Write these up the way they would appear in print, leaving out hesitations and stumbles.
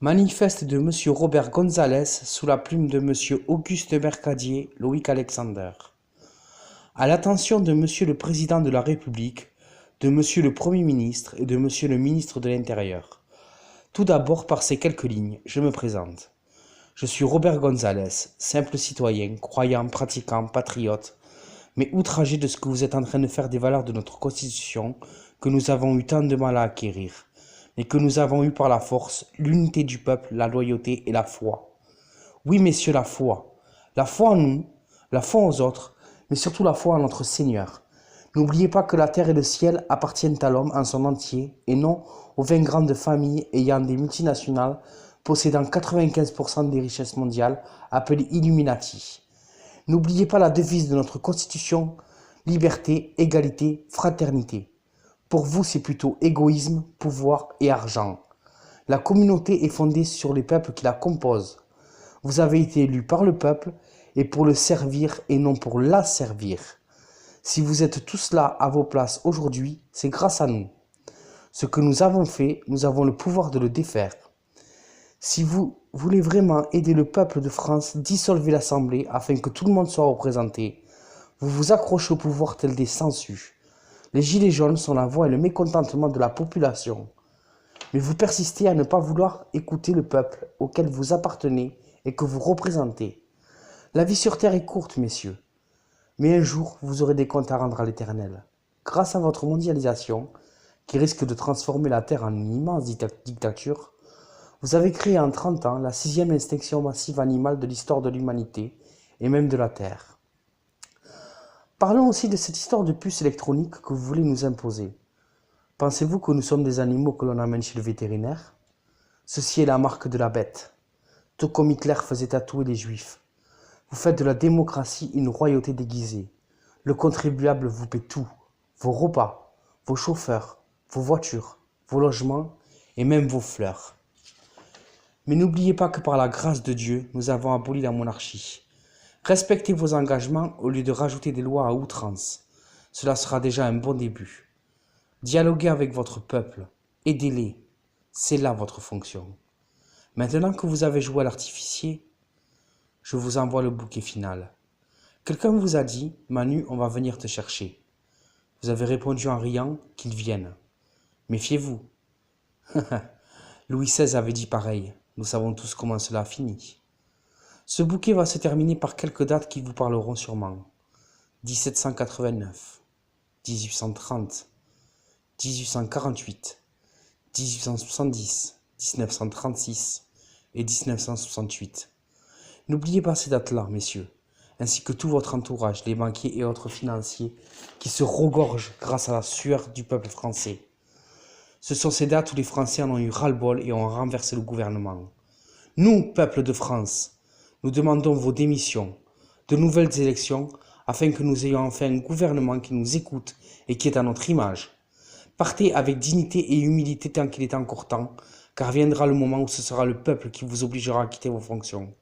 Manifeste de Monsieur Robert Gonzalez sous la plume de Monsieur Auguste Mercadier, Loïc Alexander. À l'attention de Monsieur le Président de la République, de Monsieur le Premier ministre et de Monsieur le ministre de l'Intérieur. Tout d'abord, par ces quelques lignes, je me présente. Je suis Robert Gonzalez, simple citoyen, croyant, pratiquant, patriote, mais outragé de ce que vous êtes en train de faire des valeurs de notre Constitution que nous avons eu tant de mal à acquérir, mais que nous avons eu par la force, l'unité du peuple, la loyauté et la foi. Oui, messieurs, la foi. La foi en nous, la foi aux autres, mais surtout la foi en notre Seigneur. N'oubliez pas que la terre et le ciel appartiennent à l'homme en son entier, et non aux 20 grandes familles ayant des multinationales possédant 95% des richesses mondiales, appelées Illuminati. N'oubliez pas la devise de notre Constitution, liberté, égalité, fraternité. Pour vous, c'est plutôt égoïsme, pouvoir et argent. La communauté est fondée sur les peuples qui la composent. Vous avez été élus par le peuple et pour le servir et non pour la servir. Si vous êtes tous là à vos places aujourd'hui, c'est grâce à nous. Ce que nous avons fait, nous avons le pouvoir de le défaire. Si vous voulez vraiment aider le peuple de France, dissolvez l'Assemblée afin que tout le monde soit représenté. Vous vous accrochez au pouvoir tel des sangsues. Les gilets jaunes sont la voix et le mécontentement de la population. Mais vous persistez à ne pas vouloir écouter le peuple auquel vous appartenez et que vous représentez. La vie sur terre est courte, messieurs. Mais un jour, vous aurez des comptes à rendre à l'Éternel. Grâce à votre mondialisation, qui risque de transformer la terre en une immense dictature, vous avez créé en 30 ans la 6e extinction massive animale de l'histoire de l'humanité et même de la Terre. Parlons aussi de cette histoire de puce électronique que vous voulez nous imposer. Pensez-vous que nous sommes des animaux que l'on amène chez le vétérinaire? Ceci est la marque de la bête. Tout comme Hitler faisait tatouer les juifs. Vous faites de la démocratie une royauté déguisée. Le contribuable vous paie tout. Vos repas, vos chauffeurs, vos voitures, vos logements et même vos fleurs. Mais n'oubliez pas que par la grâce de Dieu, nous avons aboli la monarchie. Respectez vos engagements au lieu de rajouter des lois à outrance. Cela sera déjà un bon début. Dialoguez avec votre peuple. Aidez-les. C'est là votre fonction. Maintenant que vous avez joué à l'artificier, je vous envoie le bouquet final. Quelqu'un vous a dit, Manu, on va venir te chercher. Vous avez répondu en riant qu'ils viennent. Méfiez-vous. Louis XVI avait dit pareil. Nous savons tous comment cela a fini. Ce bouquet va se terminer par quelques dates qui vous parleront sûrement. 1789, 1830, 1848, 1870, 1936 et 1968. N'oubliez pas ces dates-là, messieurs, ainsi que tout votre entourage, les banquiers et autres financiers qui se regorgent grâce à la sueur du peuple français. Ce sont ces dates où les Français en ont eu ras-le-bol et ont renversé le gouvernement. Nous, peuple de France, nous demandons vos démissions, de nouvelles élections, afin que nous ayons enfin un gouvernement qui nous écoute et qui est à notre image. Partez avec dignité et humilité tant qu'il est encore temps, car viendra le moment où ce sera le peuple qui vous obligera à quitter vos fonctions.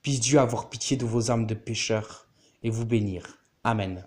Puisse Dieu avoir pitié de vos âmes de pécheurs et vous bénir. Amen.